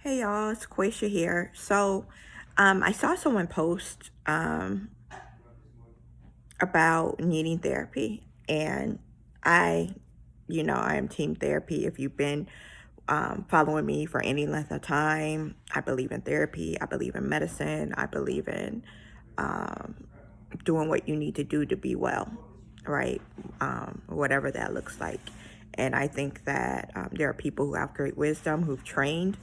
Hey y'all, it's LaQueshia here. I saw someone post about needing therapy, and I, I am team therapy. If you've been following me for any length of time, I believe in therapy. I believe in medicine. I believe in um, doing what you need to do to be well, right? Whatever that looks like. And I think that there are people who have great wisdom, who've trained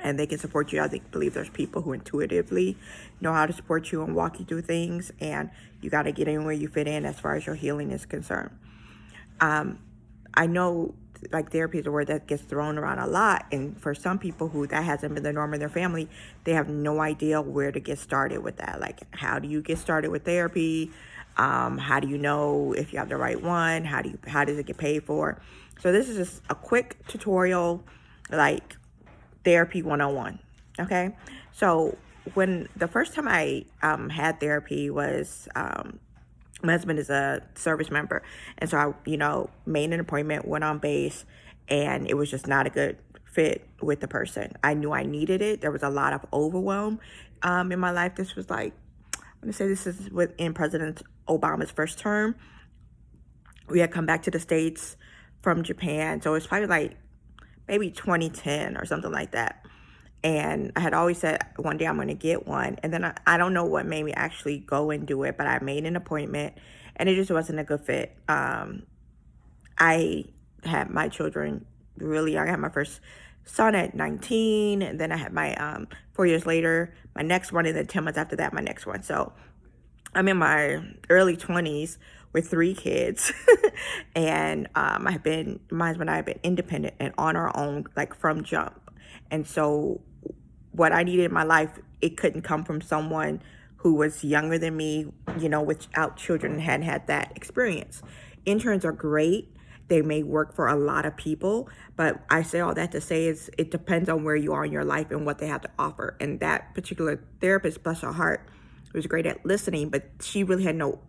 and they can support you. I think believe there's people who intuitively know how to support you and walk you through things, and you got to get in where you fit in as far as your healing is concerned. I know like therapy is a word that gets thrown around a lot, and for some people who that hasn't been the norm in their family, they have no idea where to get started with that. Like, how do you get started with therapy? How do you know if you have the right one? How does it get paid for? So this is just a quick tutorial, like therapy 101. Okay. So when the first time I had therapy was my husband is a service member. And so I, made an appointment, went on base, and it was just not a good fit with the person. I knew I needed it. There was a lot of overwhelm in my life. This was like, I'm going to say this is within President Obama's first term. We had come back to the States from Japan. So it's probably like maybe 2010 or something like that. And I had always said one day I'm going to get one. And then I don't know what made me actually go and do it, but I made an appointment and it just wasn't a good fit. I had my children really young. I had my first son at 19, and then I had my 4 years later, my next one, and then 10 months after that, my next one. So I'm in my early 20s with 3 kids. And my husband and I have been independent and on our own, like from jump. And so what I needed in my life, it couldn't come from someone who was younger than me, without children and hadn't had that experience. Interns are great. They may work for a lot of people, but I say all that to say is it depends on where you are in your life and what they have to offer. And that particular therapist, bless her heart, was great at listening, but she really had no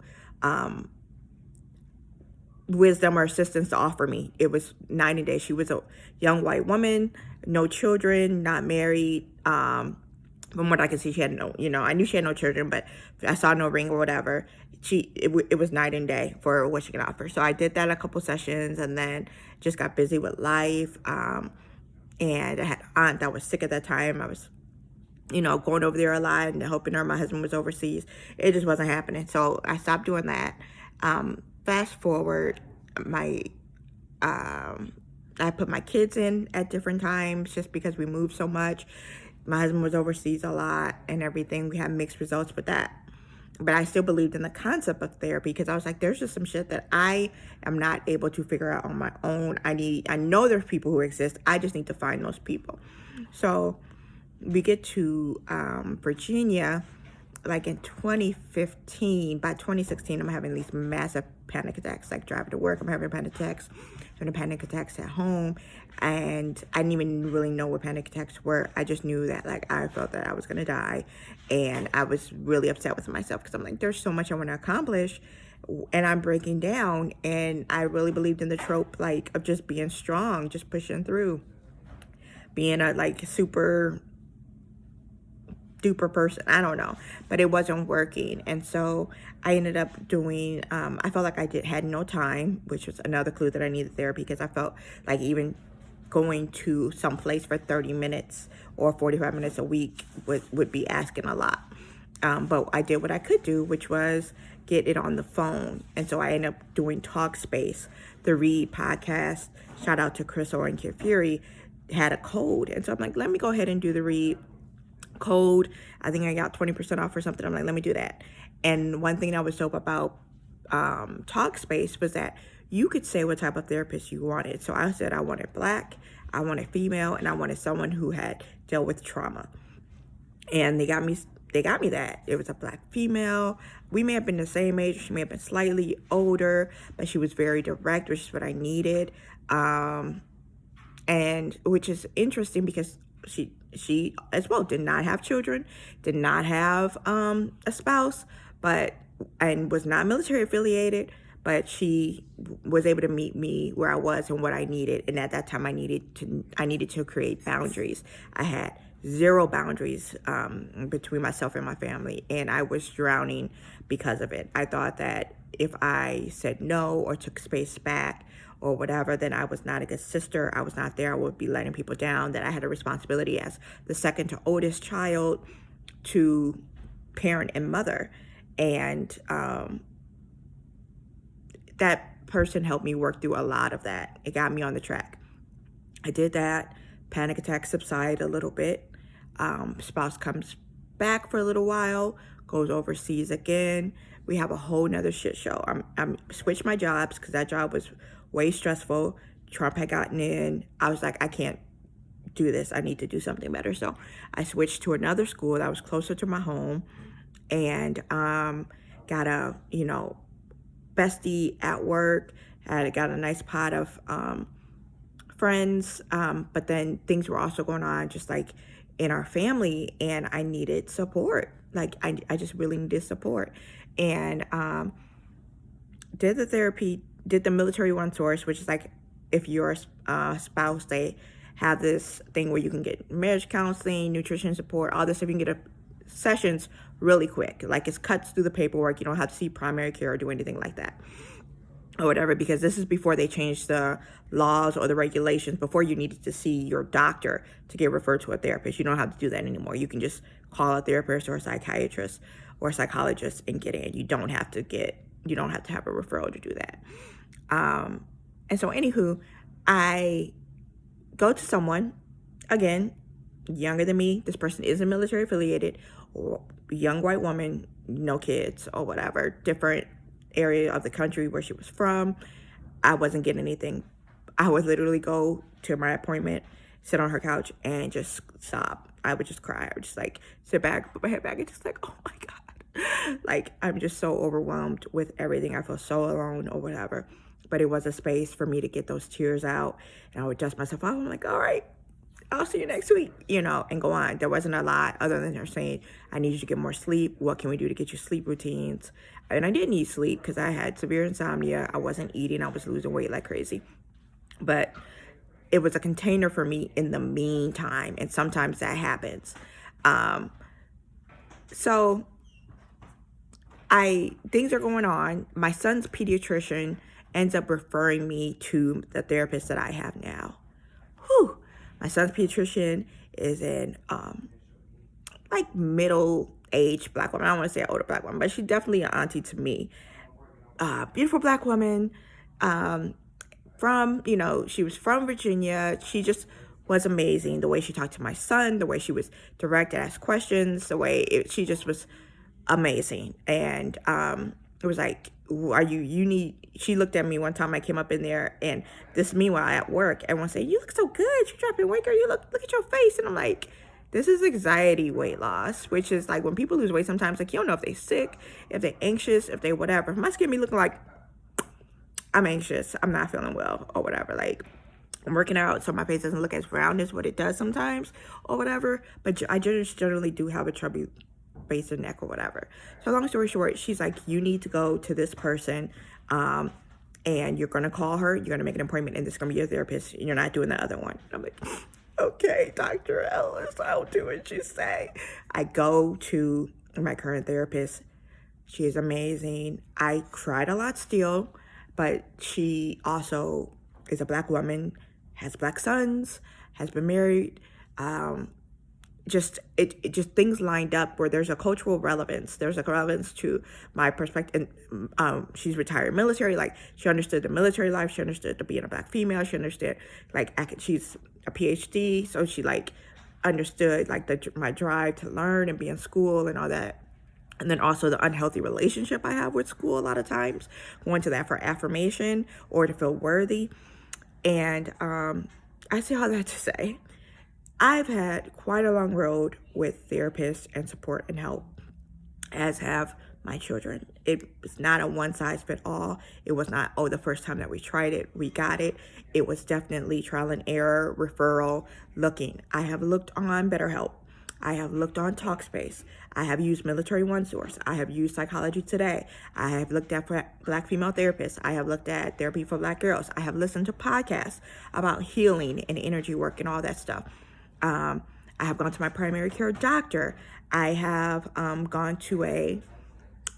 wisdom or assistance to offer me. It was night and day. She was a young white woman, no children, not married. From what I can see, she had no, I knew she had no children, but I saw no ring or whatever. It was night and day for what she could offer. So I did that a couple sessions and then just got busy with life. And I had an aunt that was sick at that time. I was, going over there a lot and helping her. My husband was overseas. It just wasn't happening. So I stopped doing that. Fast forward, I put my kids in at different times just because we moved so much. My husband was overseas a lot and everything. We had mixed results with that. But I still believed in the concept of therapy because I was like, there's just some shit that I am not able to figure out on my own. I know there's people who exist. I just need to find those people. So we get to Virginia like in 2015. By 2016, I'm having these massive panic attacks, like driving to work. I'm having panic attacks, having panic attacks at home. And I didn't even really know what panic attacks were. I just knew that like I felt that I was going to die. And I was really upset with myself because I'm like, there's so much I want to accomplish and I'm breaking down. And I really believed in the trope like of just being strong, just pushing through, being a like super duper person. I don't know, but it wasn't working. And so I ended up doing, I felt like had no time, which was another clue that I needed therapy because I felt like even going to some place for 30 minutes or 45 minutes a week would be asking a lot. But I did what I could do, which was get it on the phone. And so I ended up doing Talkspace, the Read podcast. Shout out to Chris and Kid Fury, had a code. And so I'm like, let me go ahead and do the Read code. I think I got 20% off or something. I'm like, let me do that. And one thing that was dope about Talkspace was that you could say what type of therapist you wanted. So I said I wanted Black, I wanted female, and I wanted someone who had dealt with trauma. And they got me that. It was a Black female. We may have been the same age. She may have been slightly older, but she was very direct, which is what I needed. And which is interesting because she as well did not have children, did not have a spouse, and was not military affiliated, but she was able to meet me where I was and what I needed. And at that time, I needed to create boundaries. I had zero boundaries between myself and my family, and I was drowning because of it. I thought that if I said no or took space back or whatever, then I was not a good sister. I was not there. I would be letting people down. That I had a responsibility as the second to oldest child to parent and mother. And that person helped me work through a lot of that. It got me on the track. I did that. Panic attacks subside a little bit. Spouse comes back for a little while, goes overseas again. We have a whole nother shit show. I'm switched my jobs because that job was way stressful. Trump had gotten in. I was like, I can't do this. I need to do something better. So I switched to another school that was closer to my home, and got a bestie at work. Got a nice pot of friends, but then things were also going on just like in our family, and I needed support. Like I just really needed support, and did the therapy, did the military one source, which is like if you're a spouse, they have this thing where you can get marriage counseling, nutrition support, all this stuff. You can get sessions really quick. Like it cuts through the paperwork. You don't have to see primary care or do anything like that or whatever, because this is before they changed the laws or the regulations. Before, you needed to see your doctor to get referred to a therapist. You don't have to do that anymore. You can just call a therapist or a psychiatrist or a psychologist and get in. You don't have to have a referral to do that. And so anywho, I go to someone, again, younger than me. This person isn't military affiliated, or young white woman, no kids or whatever, different area of the country where she was from. I wasn't getting anything. I would literally go to my appointment, sit on her couch, and just sob. I would just cry. I would just like sit back, put my head back, and just like, oh my God. Like, I'm just so overwhelmed with everything. I feel so alone or whatever. But it was a space for me to get those tears out, and I would dust myself off. I'm like, all right, I'll see you next week, and go on. There wasn't a lot other than her saying, I need you to get more sleep. What can we do to get you sleep routines? And I did need sleep because I had severe insomnia. I wasn't eating. I was losing weight like crazy. But it was a container for me in the meantime. And sometimes that happens. So things are going on. My son's pediatrician ends up referring me to the therapist that I have now. Whew. My son's pediatrician is in like middle-aged black woman. I don't want to say older black woman, but she's definitely an auntie to me. Beautiful black woman. She was from Virginia. She just was amazing. The way she talked to my son, the way she was direct, asked questions, she just was amazing. And it was like, she looked at me one time. I came up in there, and this meanwhile at work, everyone said, you look so good, you dropping weight, girl, you look at your face. And I'm like, this is anxiety weight loss, which is like when people lose weight sometimes, like, you don't know if they're sick, if they're anxious, if they whatever. My skin be looking like I'm anxious, I'm not feeling well or whatever. Like, I'm working out so my face doesn't look as round as what it does sometimes or whatever. But I just generally do have a chubby base and neck or whatever. So long story short, she's like, you need to go to this person, and you're gonna call her, you're gonna make an appointment, and this is gonna be your therapist, and you're not doing the other one. I'm like, okay, Dr. Ellis, I'll do what you say. I go to my current therapist. She is amazing. I cried a lot still, but she also is a black woman, has black sons, has been married. Just things lined up where there's a cultural relevance. There's a relevance to my perspective. And she's retired military. Like, she understood the military life. She understood to being a black female. She understood, like, she's a PhD, so she like understood like my drive to learn and be in school and all that. And then also the unhealthy relationship I have with school a lot of times, going to that for affirmation or to feel worthy. And I say all that to say, I've had quite a long road with therapists and support and help, as have my children. It was not a one-size-fit-all. It was not, the first time that we tried it, we got it. It was definitely trial and error, referral, looking. I have looked on BetterHelp. I have looked on Talkspace. I have used Military One Source. I have used Psychology Today. I have looked at Black female therapists. I have looked at Therapy for Black Girls. I have listened to podcasts about healing and energy work and all that stuff. I have gone to my primary care doctor. I have gone to a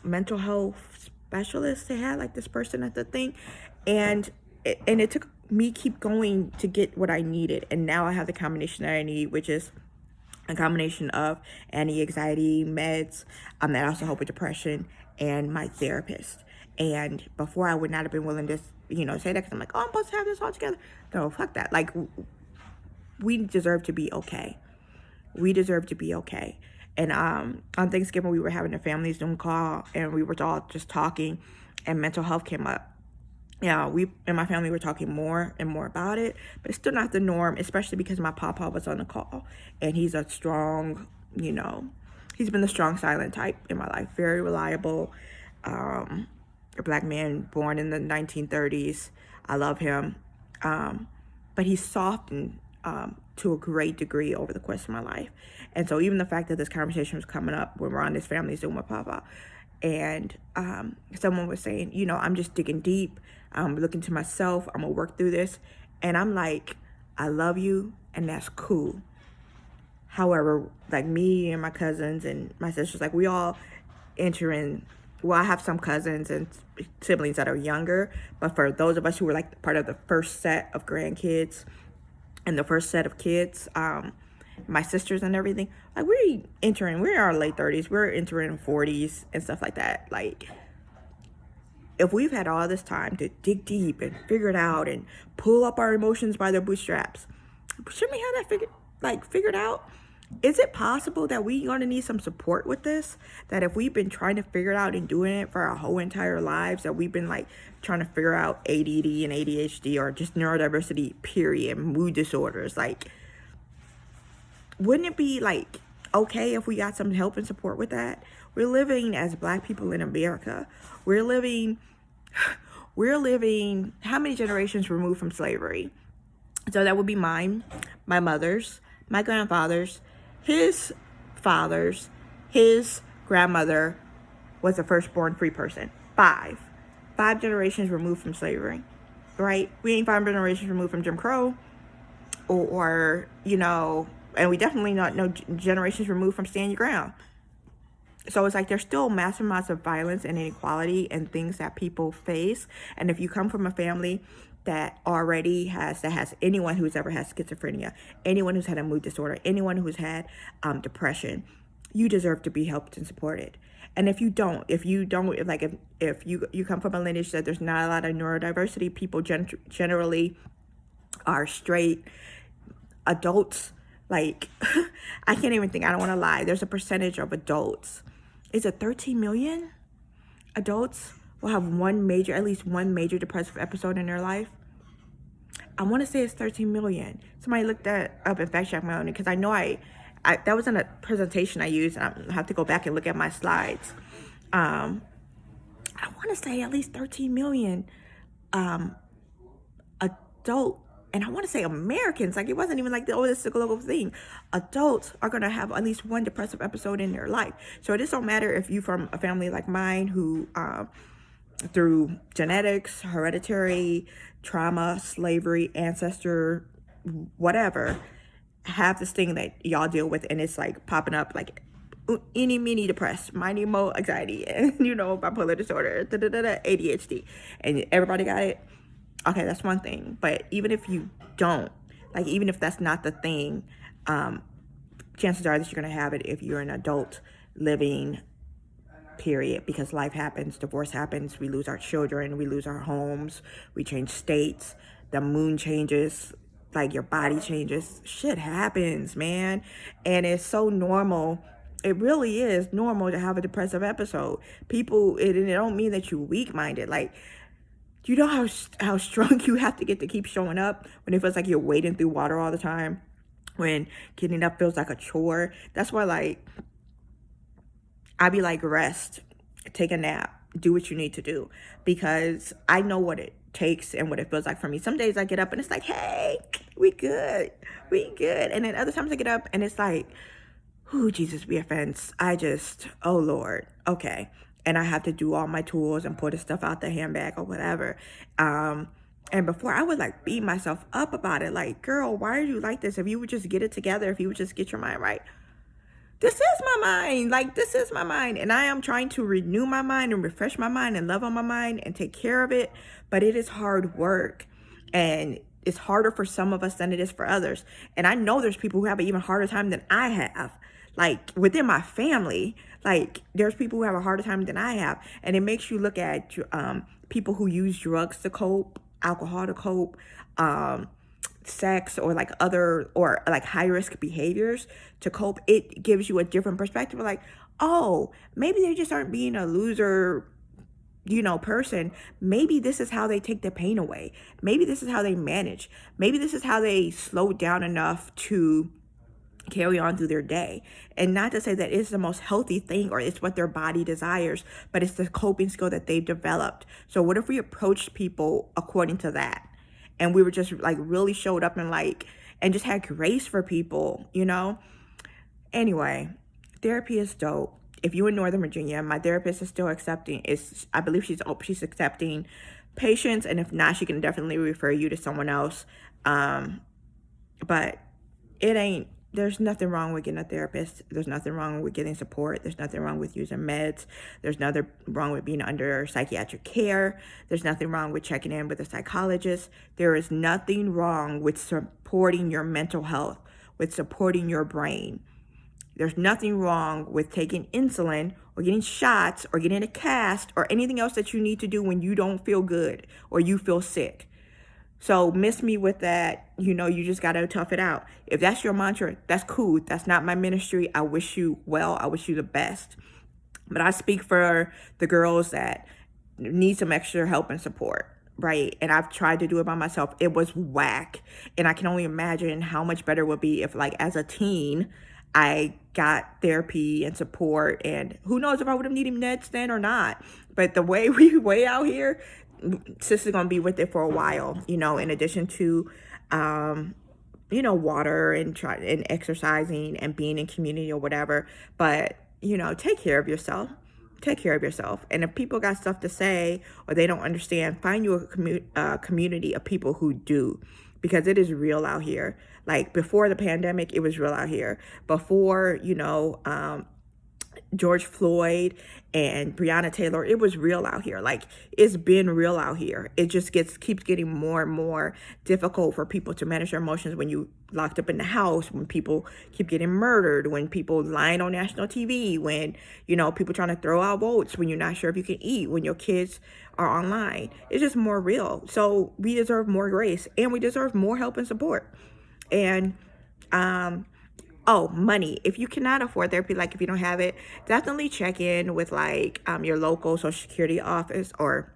mental health specialist. They had like this person at the thing, and it took me keep going to get what I needed, and now I have the combination that I need, which is a combination of anti-anxiety meds that also help with depression, and my therapist. And before, I would not have been willing to say that, because I'm like, oh, I'm supposed to have this all together. No, fuck that. Like, we deserve to be okay. We deserve to be okay. And on Thanksgiving, we were having a family Zoom call, and we were all just talking, and mental health came up. Yeah, we and my family were talking more and more about it, but it's still not the norm, especially because my papa was on the call, and he's a strong, he's been the strong silent type in my life, very reliable, a Black man born in the 1930s. I love him, but he's softened to a great degree over the course of my life. And so even the fact that this conversation was coming up when we're on this family Zoom with Papa, and someone was saying, I'm just digging deep, I'm looking to myself, I'm gonna work through this. And I'm like, I love you, and that's cool. However, like, me and my cousins and my sisters, like, we all enter in. Well, I have some cousins and siblings that are younger, but for those of us who were like part of the first set of grandkids and the first set of kids, my sisters and everything, like, we're in our late 30s, we're entering 40s and stuff like that. Like, if we've had all this time to dig deep and figure it out and pull up our emotions by their bootstraps, shouldn't we have that figured out? Is it possible that we're going to need some support with this? That if we've been trying to figure it out and doing it for our whole entire lives, that we've been like trying to figure out ADD and ADHD, or just neurodiversity, period, mood disorders, like, wouldn't it be like okay if we got some help and support with that? We're living as Black people in America. We're living how many generations removed from slavery? So that would be mine, my mother's, my grandfather's, his father's, his grandmother was a firstborn free person. Five generations removed from slavery, right? We ain't 5 generations removed from Jim Crow, or and we definitely not no generations removed from stand your ground. So it's like there's still massive amounts of violence and inequality and things that people face. And if you come from a family that already has anyone who's ever had schizophrenia, anyone who's had a mood disorder, anyone who's had depression, you deserve to be helped and supported. And if you don't, if you come from a lineage that there's not a lot of neurodiversity, people generally are straight adults. Like, I can't even think, I don't want to lie. There's a percentage of adults. Is it 13 million adults will have at least one major depressive episode in their life? I want to say it's 13 million. Somebody looked that up and fact check my own, because I know I that was in a presentation I used, and I have to go back and look at my slides. I want to say at least 13 million adult, and I want to say Americans, like, it wasn't even like this global thing. Adults are going to have at least one depressive episode in their life. So it just don't matter if you from a family like mine who, through genetics, hereditary, trauma, slavery, ancestor, whatever, have this thing that y'all deal with, and it's like popping up like any mini depressed, mighty mo anxiety, and bipolar disorder, ADHD, and everybody got it. Okay, that's one thing. But even if you don't, like, even if that's not the thing, chances are that you're going to have it if you're an adult living, period, because life happens, divorce happens, we lose our children, we lose our homes, we change states, the moon changes, like, your body changes, shit happens, man. And it's so normal. It really is normal to have a depressive episode. People, it don't mean that you're weak-minded. Like, you know how strong you have to get to keep showing up when it feels like you're wading through water all the time, when getting up feels like a chore. That's why, like, I be like, rest, take a nap, do what you need to do, because I know what it takes and what it feels like for me. Some days I get up and it's like, hey, we good. And then other times I get up and it's like, Who Jesus be offense. Oh Lord, okay. And I have to do all my tools and pull the stuff out the handbag or whatever. And before I would like beat myself up about it, like, girl, why are you like this? If you would just get it together, if you would just get your mind right. This is my mind. Like, this is my mind. And I am trying to renew my mind and refresh my mind and love on my mind and take care of it. But it is hard work. And it's harder for some of us than it is for others. And I know there's people who have an even harder time than I have. Like, within my family, like, there's people who have a harder time than I have. And it makes you look at people who use drugs to cope, alcohol to cope, sex, or like other, or like high risk behaviors to cope. It gives you a different perspective, like, oh, maybe they just aren't being a loser, person. Maybe this is how they take the pain away. Maybe this is how they manage. Maybe this is how they slow down enough to carry on through their day. And not to say that it's the most healthy thing or it's what their body desires, but it's the coping skill that they've developed. So what if we approached people according to that? And we were just like really showed up and like, and just had grace for people, Anyway, therapy is dope. If you're in Northern Virginia, my therapist is still I believe she's accepting patients. And if not, she can definitely refer you to someone else. But there's nothing wrong with getting a therapist. There's nothing wrong with getting support. There's nothing wrong with using meds. There's nothing wrong with being under psychiatric care. There's nothing wrong with checking in with a psychologist. There is nothing wrong with supporting your mental health, with supporting your brain. There's nothing wrong with taking insulin or getting shots or getting a cast or anything else that you need to do when you don't feel good or you feel sick. So miss me with that, you just got to tough it out. If that's your mantra, that's cool. That's not my ministry. I wish you well. I wish you the best. But I speak for the girls that need some extra help and support, right? And I've tried to do it by myself. It was whack. And I can only imagine how much better it would be if, like, as a teen, I got therapy and support. And who knows if I would have needed meds then or not. But the way we way out here, sis is going to be with it for a while, in addition to, water and exercising and being in community or whatever. But, take care of yourself. Take care of yourself. And if people got stuff to say or they don't understand, find you a community of people who do, because it is real out here. Like before the pandemic, it was real out here. Before, George Floyd and Breonna Taylor, it was real out here. Like, it's been real out here. It just keeps getting more and more difficult for people to manage their emotions when you locked up in the house, when people keep getting murdered, when people lying on national TV, when, people trying to throw out votes, when you're not sure if you can eat, when your kids are online. It's just more real. So we deserve more grace and we deserve more help and support. And, oh, money. If you cannot afford therapy, like if you don't have it, definitely check in with like your local Social Security office, or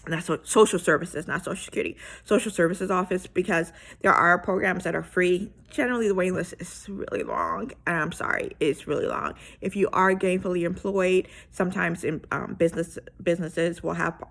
not social services, not Social Security, social services office, because there are programs that are free. Generally, the waiting list is really long. And I'm sorry, it's really long. If you are gainfully employed, sometimes in businesses will have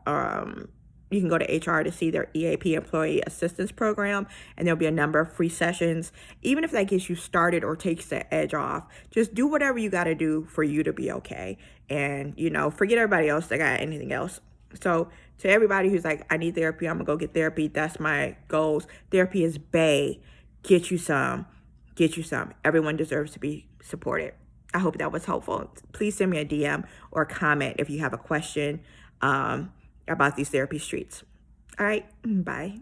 you can go to HR to see their EAP, Employee Assistance Program, and there'll be a number of free sessions. Even if that gets you started or takes the edge off, just do whatever you got to do for you to be okay. And, forget everybody else that got anything else. So to everybody who's like, I need therapy, I'm going to go get therapy, that's my goals. Therapy is bae. Get you some. Get you some. Everyone deserves to be supported. I hope that was helpful. Please send me a DM or a comment if you have a question about these therapy streets. All right, bye.